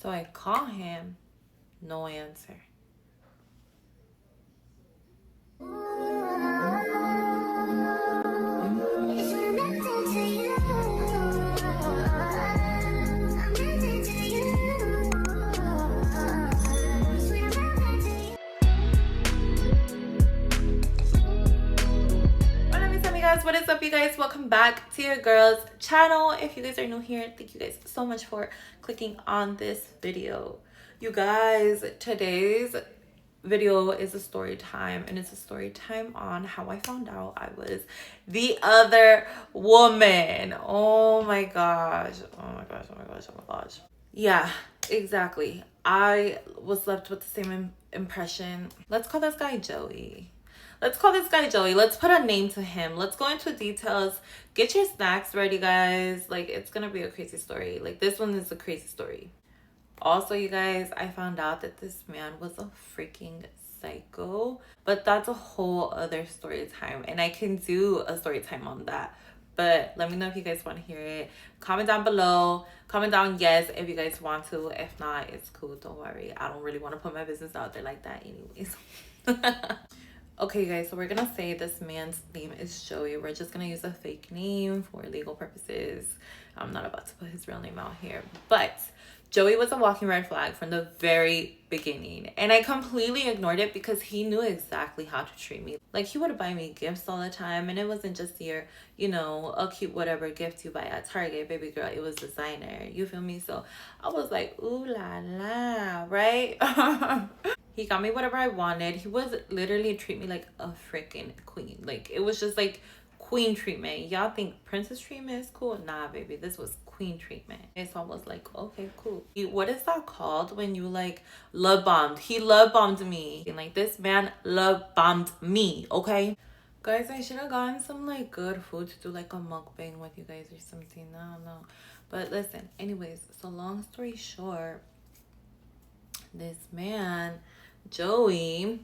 So I call him, no answer. What is up, you guys? Welcome back to your girl's channel. If you guys are new here, thank you guys so much for clicking on this video. You guys, today's video is a story time, and it's a story time on how I found out I was the other woman. Oh my gosh. Oh my gosh. Oh my gosh. Oh my gosh. Yeah, exactly. I was left with the same impression. Let's call this guy Joey. Let's put a name to him. Let's go into details. Get your snacks ready, guys. Like, it's gonna be a crazy story. Like, this one is a crazy story. Also, you guys, I found out that this man was a freaking psycho. But that's a whole other story time. And I can do a story time on that. But let me know if you guys want to hear it. Comment down below. Comment down yes if you guys want to. If not, it's cool. Don't worry. I don't really want to put my business out there like that anyways. Okay, guys, so we're gonna say this man's name is Joey. We're just gonna use a fake name for legal purposes. I'm not about to put his real name out here, but Joey was a walking red flag from the very beginning, and I completely ignored it because he knew exactly how to treat me. Like, he would buy me gifts all the time, and it wasn't just your, you know, a cute whatever gift you buy at Target, baby girl. It was designer, you feel me? So I was like, ooh la la, right? He got me whatever I wanted. He was literally treat me like a freaking queen. Like, it was just like queen treatment. Y'all think princess treatment is cool? Nah, baby, this was queen treatment. And so I was like, okay, cool. What is that called when you like love bombed? He love bombed me. And like, this man love bombed me, okay? Guys, I should have gotten some like good food to do like a mukbang with you guys or something. I don't know. But listen, anyways, so long story short, this man Joey,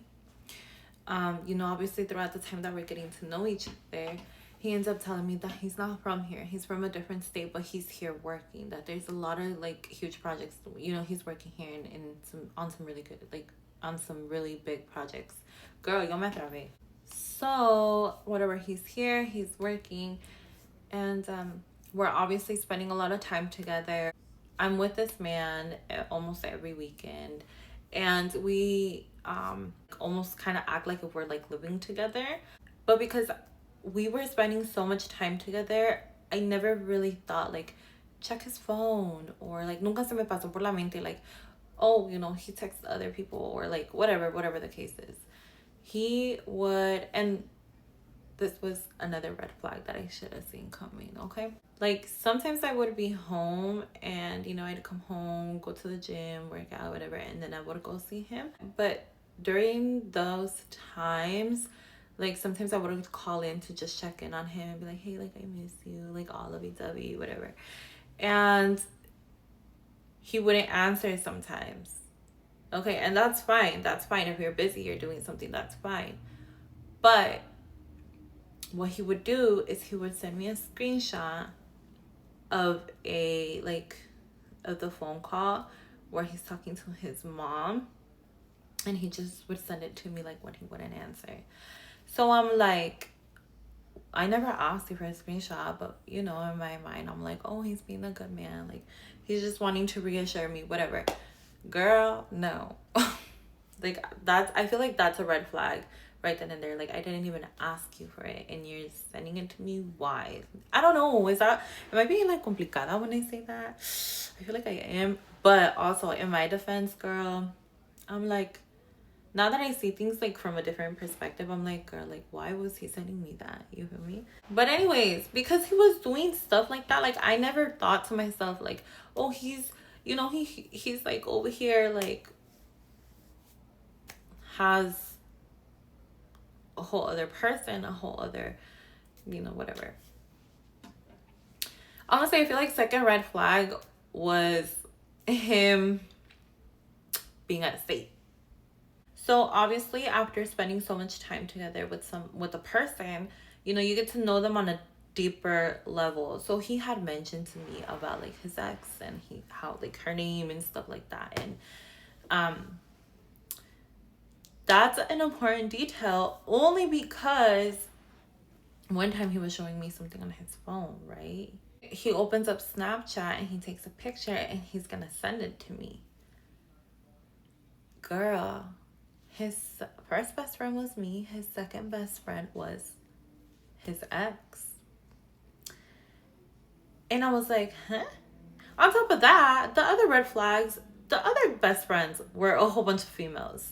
you know, obviously throughout the time that we're getting to know each other, he ends up telling me that he's not from here. He's from a different state, but he's here working. That there's a lot of like huge projects. You know, he's working here on some really good, like on some really big projects. Girl, yo me trabé. So whatever, he's here, he's working, and we're obviously spending a lot of time together. I'm with this man almost every weekend, and we almost kind of act like if we're like living together. But because we were spending so much time together, I never really thought like check his phone, or like nunca se me pasó por la mente like, oh, you know, he texts other people, or like whatever the case is. He would, and this was another red flag that I should have seen coming, okay? Like, sometimes I would be home and, you know, I'd come home, go to the gym, work out, whatever, and then I would go see him. But during those times, like, sometimes I would call in to just check in on him and be like, hey, like, I miss you, like, all lovey-dovey, whatever. And he wouldn't answer sometimes. Okay, and that's fine. That's fine. If you're busy, you're doing something, that's fine. But what he would do is he would send me a screenshot of the phone call where he's talking to his mom, and he just would send it to me like when he wouldn't answer. So I'm like, I never asked you for a screenshot, but you know, in my mind I'm like, oh, he's being a good man, like he's just wanting to reassure me, whatever. Girl, no. Like, that's, I feel like that's a red flag right then and there. Like, I didn't even ask you for it, and you're sending it to me. Why? I don't know. Am I being like complicada when I say that? I feel like I am. But also, in my defense, girl, I'm like, now that I see things like from a different perspective, I'm like, girl, like, why was he sending me that? You feel me? But anyways, because he was doing stuff like that, like, I never thought to myself like, oh, he's, you know, he's like over here, like, has a whole other person, a whole other, you know, whatever. Honestly, I feel like second red flag was him being out of state. So obviously, after spending so much time together with a person, you know, you get to know them on a deeper level. So he had mentioned to me about like his ex and how like her name and stuff like that. And that's an important detail only because one time he was showing me something on his phone, right? He opens up Snapchat and he takes a picture and he's gonna send it to me. Girl, his first best friend was me. His second best friend was his ex. And I was like, huh? On top of that, the other red flags, the other best friends were a whole bunch of females.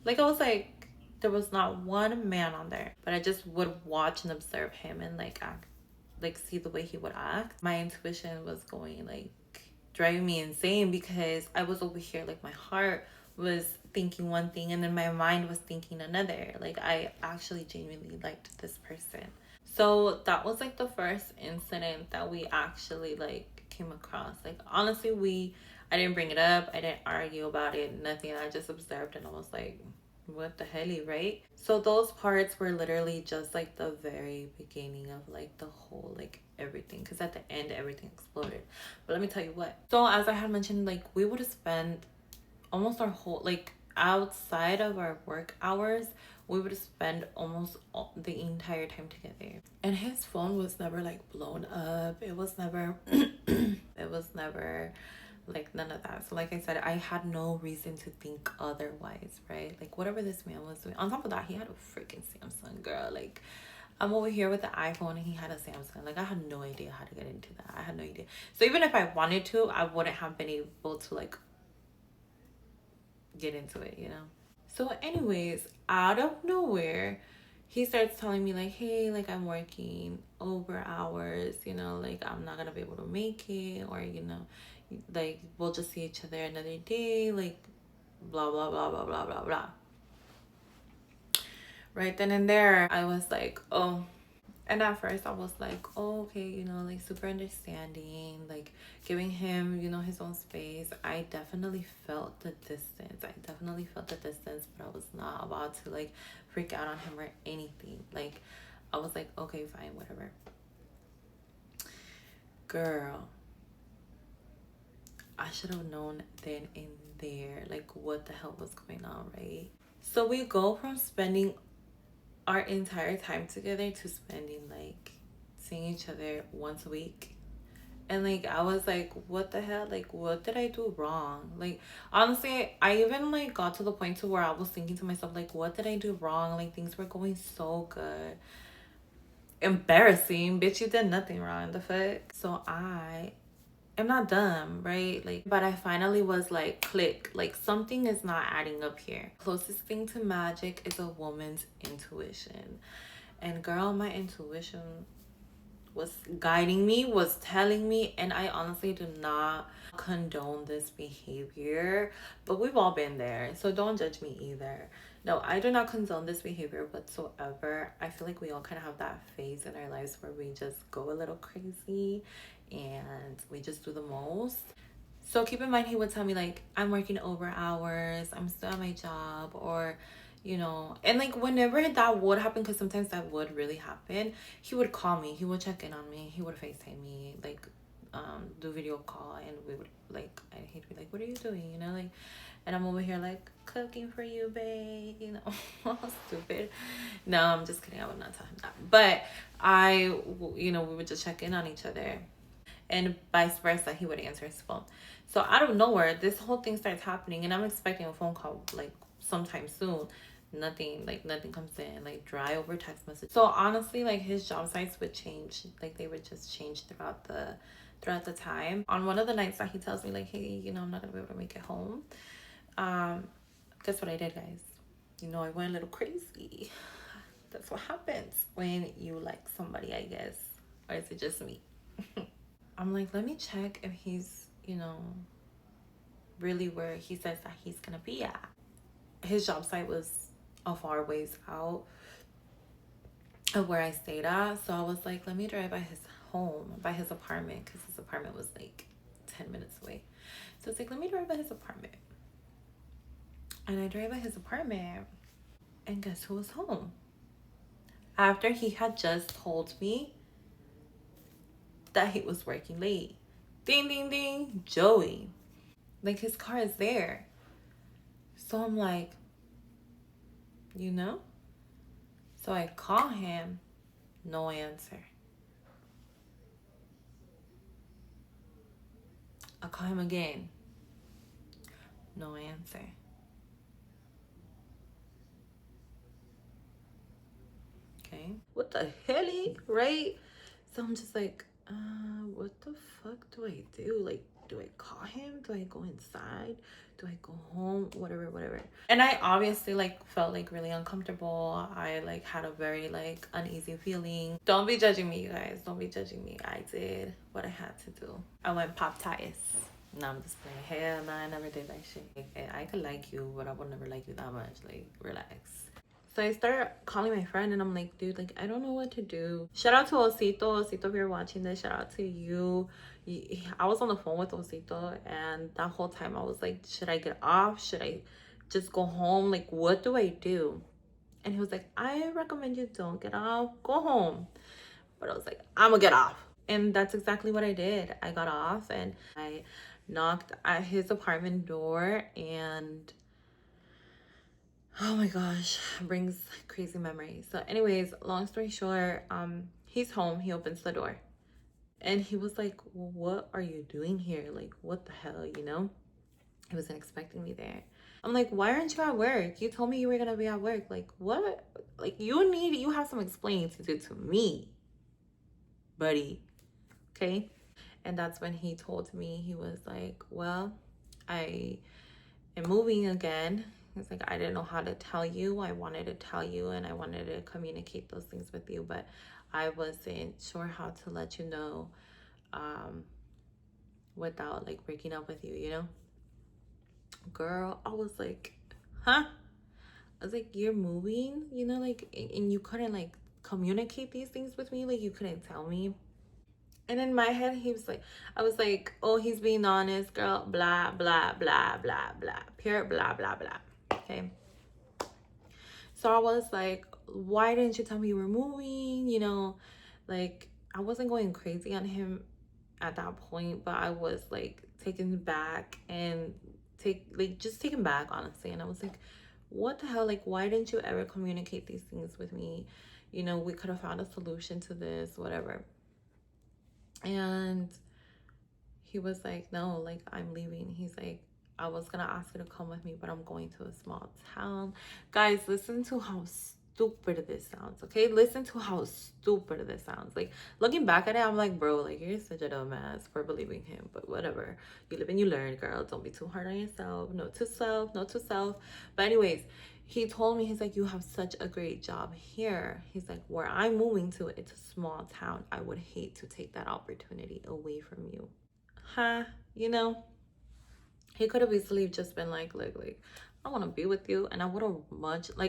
Like, I was like, there was not one man on there. But I just would watch and observe him and like act, like see the way he would act. My intuition was going like driving me insane because I was over here, like my heart was thinking one thing and then my mind was thinking another. Like, I actually genuinely liked this person. So that was like the first incident that we actually like came across. Like, honestly, I didn't bring it up, I didn't argue about it, nothing. I just observed and I was like, what the hell, right? So those parts were literally just like the very beginning of like the whole like everything, because at the end everything exploded. But let me tell you what. So as I had mentioned, like we would spend almost our whole, like outside of our work hours, we would spend almost the entire time together. And his phone was never like blown up, it was never it was never like none of that. So like I said, I had no reason to think otherwise, right? Like whatever this man was doing, on top of that, he had a freaking Samsung, girl. Like, I'm over here with the iPhone and he had a Samsung. Like, I had no idea how to get into that. I had no idea. So even if I wanted to, I wouldn't have been able to like get into it, you know? So anyways, out of nowhere, he starts telling me like, hey, like I'm working over hours, you know, like I'm not gonna be able to make it, or you know, like we'll just see each other another day, like blah blah blah blah blah blah blah. Right then and there, I was like, oh. And at first I was like, oh, okay, you know, like super understanding, like giving him, you know, his own space. I definitely felt the distance. But I was not about to like freak out on him or anything. Like, I was like, okay, fine, whatever. Girl, I should have known then and there, like what the hell was going on, right? So we go from spending our entire time together to spending like seeing each other once a week. And like I was like, what the hell, like what did I do wrong? Like honestly, I even like got to the point to where I was thinking to myself, like what did I do wrong? Like things were going so good. Embarrassing, bitch, you did nothing wrong, the fuck. So I'm not dumb, right? Like, but I finally was like, click, like something is not adding up here. Closest thing to magic is a woman's intuition. And girl, my intuition was guiding me, was telling me, and I honestly do not condone this behavior, but we've all been there, so don't judge me either. No, I do not condone this behavior whatsoever. I feel like we all kind of have that phase in our lives where we just go a little crazy and we just do the most. So keep in mind, he would tell me like, I'm working over hours, I'm still at my job, or you know, and like whenever that would happen, because sometimes that would really happen, he would call me, he would check in on me, he would FaceTime me, like do video call, and we would like, and he'd be like, what are you doing, you know, like, and I'm over here like, cooking for you, babe, you know. Stupid. No, I'm just kidding, I would not tell him that, but you know, we would just check in on each other, and vice versa, he would answer his phone. So out of nowhere, this whole thing starts happening, and I'm expecting a phone call like sometime soon. Nothing comes in, like dry over text message. So honestly, like his job sites would change, like they would just change throughout the time. On one of the nights that he tells me like, hey, you know, I'm not gonna be able to make it home, guess what I did, guys? You know, I went a little crazy. That's what happens when you like somebody, I guess. Or is it just me? I'm like, let me check if he's, you know, really where he says that he's gonna be at. His job site was a far ways out of where I stayed at. So I was like, let me drive by his home, by his apartment, because his apartment was like 10 minutes away. So it's like, let me drive by his apartment. And I drive by his apartment, and guess who was home? After he had just told me that he was working late. Ding, ding, ding, Joey. Like, his car is there. So I'm like, you know? So I call him, no answer. I call him again, no answer. Okay, what the hell, right? So I'm just like, what the fuck do I do? Like, do I call him? Do I go inside? Do I go home? Whatever, whatever. And I obviously like felt like really uncomfortable. I like had a very like uneasy feeling. Don't be judging me, you guys. Don't be judging me. I did what I had to do. I went pop ties. No, I'm just playing. Hell no, I never did that shit. I could like you, but I would never like you that much. Like, relax. So I started calling my friend and I'm like, dude, like, I don't know what to do. Shout out to Osito. Osito, if you're watching this, shout out to you. I was on the phone with Osito and that whole time I was like, should I get off? Should I just go home? Like, what do I do? And he was like, I recommend you don't get off. Go home. But I was like, I'm gonna get off. And that's exactly what I did. I got off and I knocked at his apartment door and oh my gosh, brings crazy memories. So anyways, long story short, he's home. He opens the door and he was like, well, what are you doing here? Like, what the hell, you know? He wasn't expecting me there. I'm like, why aren't you at work? You told me you were gonna be at work. Like, what? Like, you have some explaining to do to me, buddy. Okay? And that's when he told me, he was like, well, I am moving again. It's like, I didn't know how to tell you. I wanted to tell you and I wanted to communicate those things with you, but I wasn't sure how to let you know without like breaking up with you, you know? Girl, I was like, huh? I was like, you're moving, you know, like, and you couldn't like communicate these things with me, like you couldn't tell me. And in my head, he was like, I was like, oh, he's being honest, girl, blah, blah, blah, blah, blah, pure blah, blah, blah. Okay. So I was like, why didn't you tell me you were moving? You know, like, I wasn't going crazy on him at that point, but I was like taken back and just taken back, honestly. And I was like, what the hell? Like, why didn't you ever communicate these things with me? You know, we could have found a solution to this, whatever. And he was like, no, like, I'm leaving. He's like, I was gonna ask you to come with me, but I'm going to a small town. Guys, listen to how stupid this sounds, okay? Listen to how stupid this sounds. Like, looking back at it, I'm like, bro, like, you're such a dumbass for believing him, but whatever. You live and you learn, girl. Don't be too hard on yourself. Note to self, note to self. But anyways, he told me, he's like, you have such a great job here. He's like, where I'm moving to, it's a small town. I would hate to take that opportunity away from you. Huh? You know? He could have easily just been like, look, like, I want to be with you. And I would have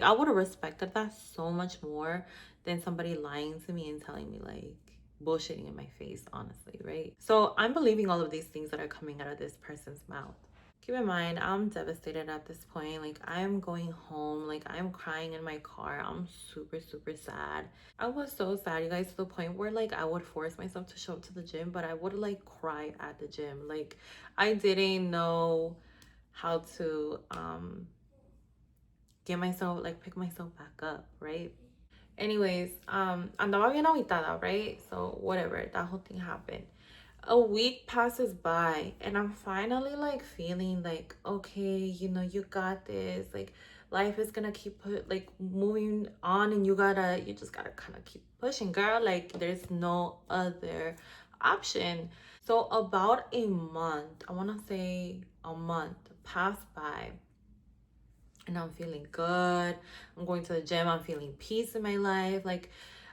I would have respected that so much more than somebody lying to me and telling me like bullshitting in my face, honestly, right? So I'm believing all of these things that are coming out of this person's mouth. Keep in mind, I'm devastated at this point. Like, I'm going home. Like, I'm crying in my car. I'm super, super sad. I was so sad, you guys, to the point where, like, I would force myself to show up to the gym, but I would, like, cry at the gym. Like, I didn't know how to get myself, like, pick myself back up, right? Anyways, andaba bien agitada, right? So, whatever. That whole thing happened. A week passes by and I'm finally like feeling like, okay, you know, you got this. Like, life is gonna keep like moving on and you just gotta kind of keep pushing, girl. Like, there's no other option. So about a month, I want to say a month passed by and I'm feeling good. I'm going to the gym. I'm feeling peace in my life. Like,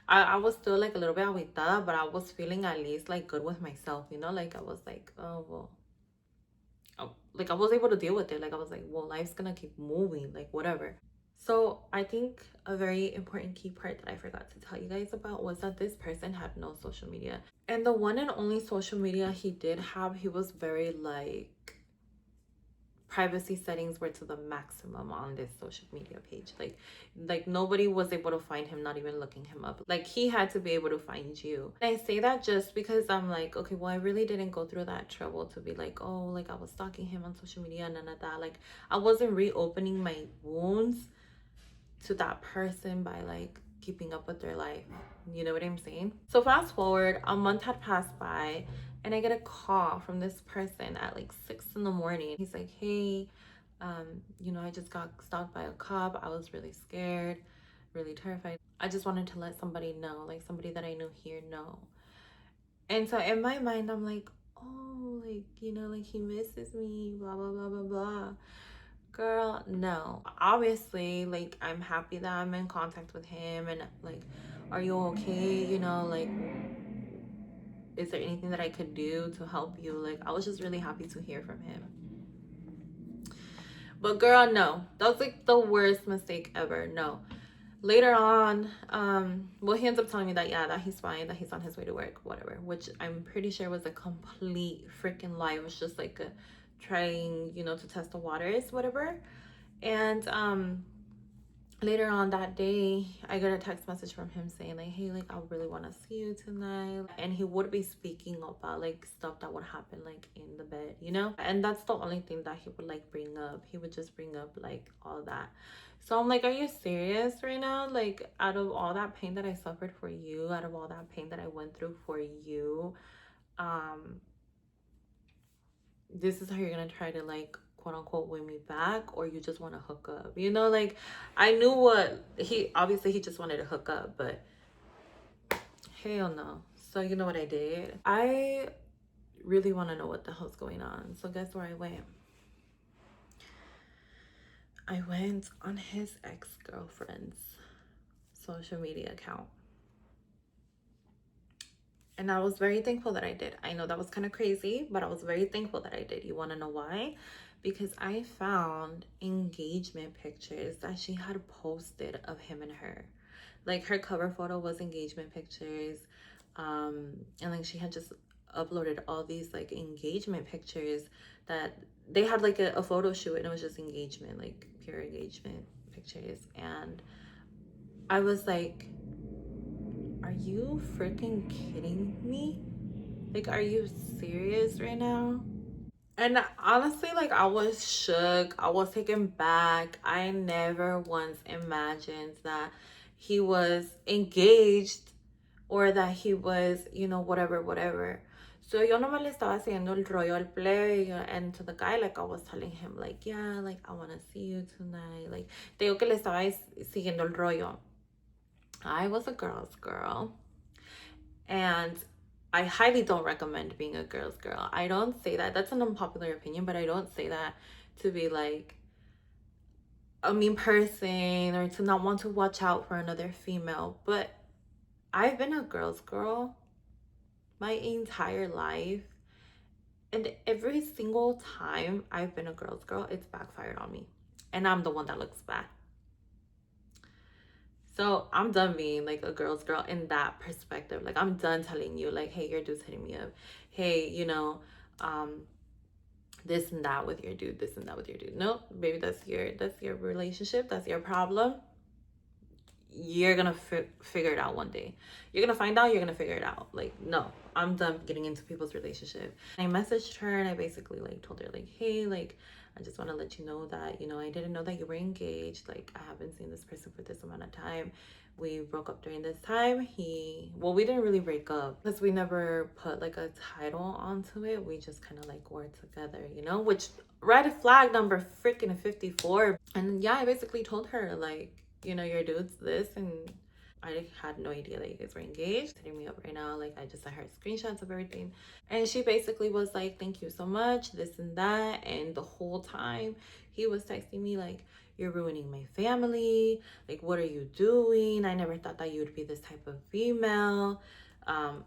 I was still like a little bit agitada, but I was feeling at least like good with myself, you know? Like, I was like, oh, well, like I was able to deal with it. Like, I was like, well, life's gonna keep moving, like, whatever. So I think a very important key part that I forgot to tell you guys about was that this person had no social media. And the one and only social media he did have, he was very like privacy settings were to the maximum on this social media page. Like nobody was able to find him, not even looking him up. Like he had to be able to find you. And I say that just because I'm like, okay, well, I really didn't go through that trouble to be like, oh, like I was stalking him on social media, none of that. Like I wasn't reopening my wounds to that person by like keeping up with their life. You know what I'm saying? So fast forward, a month had passed by and I get a call from this person at like 6 in the morning. He's like, hey, you know, I just got stalked by a cop. I was really scared, really terrified. I just wanted to let somebody know, like somebody that I knew here know. And so in my mind, I'm like, oh, like, you know, like he misses me, blah, blah, blah, blah, blah. Girl, no. Obviously, like, I'm happy that I'm in contact with him and, like, are you okay? You know, like, is there anything that I could do to help you? Like, I was just really happy to hear from him. But, girl, no. That was, like, the worst mistake ever. No. Later on, well, he ends up telling me that, yeah, that he's fine, that he's on his way to work, whatever, which I'm pretty sure was a complete freaking lie. It was just, like, trying, you know, to test the waters, whatever. And later on that day, I got a text message from him saying like, hey, like I really want to see you tonight. And he would be speaking about like stuff that would happen like in the bed, you know. And that's the only thing that he would like bring up. He would just bring up like all that. So I'm like, are you serious right now? Like, out of all that pain that I suffered for you, out of all that pain that I went through for you, this is how you're gonna try to like quote unquote win me back, or you just want to hook up, you know? Like I knew what he obviously he just wanted to hook up, but hell no. So you know what I did? I really want to know what the hell's going on. So guess where I went? I went on his ex-girlfriend's social media account. And I was very thankful that I did. I know that was kind of crazy, but I was very thankful that I did. You want to know why? Because I found engagement pictures that she had posted of him and her. Like her cover photo was engagement pictures. And like she had just uploaded all these like engagement pictures that they had like a photo shoot, and it was just engagement, like pure engagement pictures. And I was like, are you freaking kidding me? Like, are you serious right now? And honestly, like, I was shook. I was taken back. I never once imagined that he was engaged or that he was, you know, whatever, whatever. So yo nomás le estaba haciendo el rollo al play, and to the guy, like, I was telling him, like, yeah, like, I want to see you tonight. Like, te digo que le estaba siguiendo el rollo. I was a girl's girl. And I highly don't recommend being a girl's girl. I don't say that. That's an unpopular opinion, but I don't say that to be like a mean person or to not want to watch out for another female. But I've been a girl's girl my entire life. And every single time I've been a girl's girl, it's backfired on me. And I'm the one that looks bad. So I'm done being like a girl's girl in that perspective. Like I'm done telling you like, hey, your dude's hitting me up. Hey, you know, this and that with your dude, this and that with your dude. No, baby, that's your relationship. That's your problem. You're gonna figure it out one day. You're gonna find out. You're gonna figure it out. Like, no, I'm done getting into people's relationship. I messaged her and I basically like told her like, hey, like, I just want to let you know that, you know, I didn't know that you were engaged. Like, I haven't seen this person for this amount of time. We broke up during this time. Well, we didn't really break up because we never put like a title onto it. We just kind of like were together, you know, which red flag number freaking 54. And yeah, I basically told her like, you know, your dude's this, and I had no idea that you guys were engaged. Hitting me up right now, like I just sent her screenshots of everything, and she basically was like, thank you so much, this and that. And the whole time he was texting me like, you're ruining my family, like what are you doing? I never thought that you would be this type of female.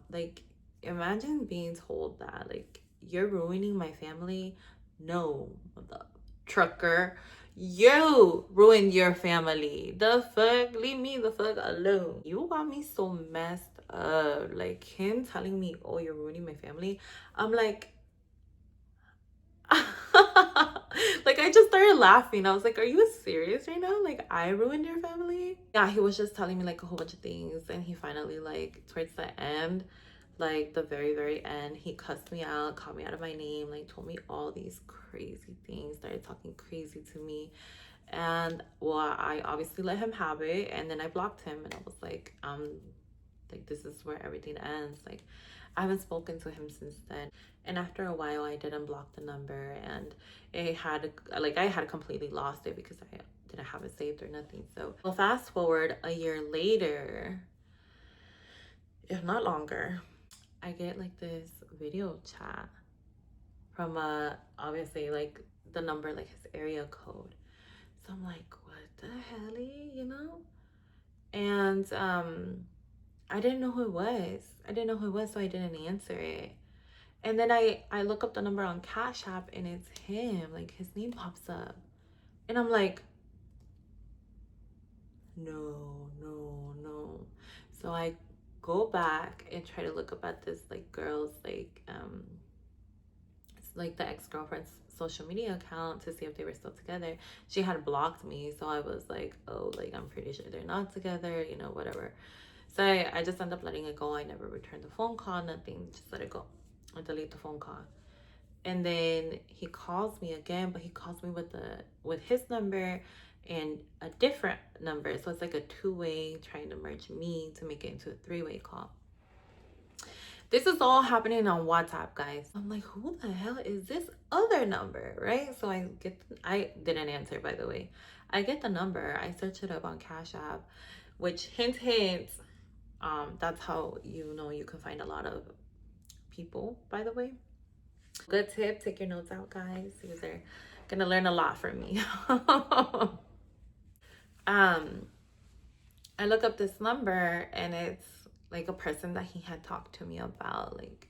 Like imagine being told that, like, you're ruining my family. No, the trucker, you ruined your family. The fuck? Leave me the fuck alone. You got me so messed up. Like him telling me, oh, you're ruining my family. I'm like, like I started laughing. I was like, are you serious right now? Like, I ruined your family? Yeah, he was just telling me like a whole bunch of things, and he finally, like, towards the end, like the very end, he cussed me out, called me out of my name, like told me all these crazy things, started talking crazy to me. And well, I obviously let him have it, and then I blocked him, and I was like, this is where everything ends. Like, I haven't spoken to him since then. And after a while, I did unblock the number, and it had, like, I had completely lost it because I didn't have it saved or nothing. So, well, fast forward a year later, if not longer, I get like this video chat from obviously like the number, like his area code. So I'm like, what the hell, you know? And I didn't know who it was. So I didn't answer it. And then I look up the number on Cash App, and it's him. Like, his name pops up. And I'm like, no. So I go back and try to look up at this like girl's like it's like the ex-girlfriend's social media account to see if they were still together. She had blocked me, so I was like, oh, like, I'm pretty sure they're not together, you know, whatever. So I just ended up letting it go. I never returned the phone call, nothing, just let it go. I delete the phone call. And then he calls me again, but he calls me with his number and a different number. So it's like a two-way, trying to merge me to make it into a three-way call. This is all happening on WhatsApp, guys. I'm like, who the hell is this other number, right? So I didn't answer, by the way. I get the number. I search it up on Cash App, which, hint, that's how you know you can find a lot of people, by the way. Good tip, take your notes out, guys. You guys are gonna learn a lot from me. I look up this number, and it's like a person that he had talked to me about, like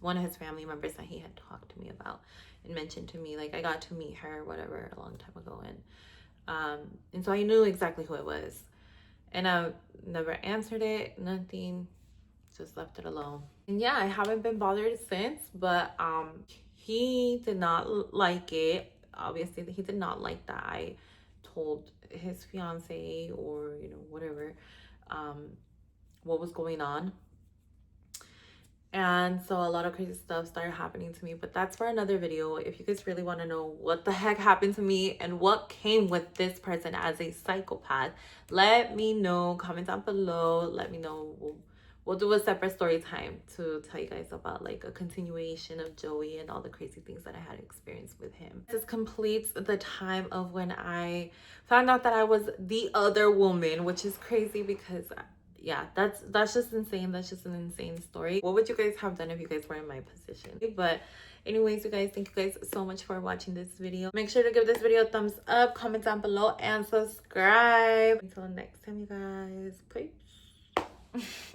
one of his family members that he had talked to me about and mentioned to me. Like, I got to meet her, whatever, a long time ago, and so I knew exactly who it was. And I never answered it, nothing, just left it alone. And yeah, I haven't been bothered since, but he did not like it. Obviously, he did not like that I told his fiance, or, you know, whatever, what was going on. And so a lot of crazy stuff started happening to me, but that's for another video. If you guys really want to know what the heck happened to me and what came with this person as a psychopath, let me know. Comment down below. Let me know. We'll do a separate story time to tell you guys about like a continuation of Joey and all the crazy things that I had experienced with him. This completes the time of when I found out that I was the other woman, which is crazy because yeah, that's just insane. That's just an insane story. What would you guys have done if you guys were in my position? But anyways, you guys, thank you guys so much for watching this video. Make sure to give this video a thumbs up, comment down below, and subscribe. Until next time, you guys, peace.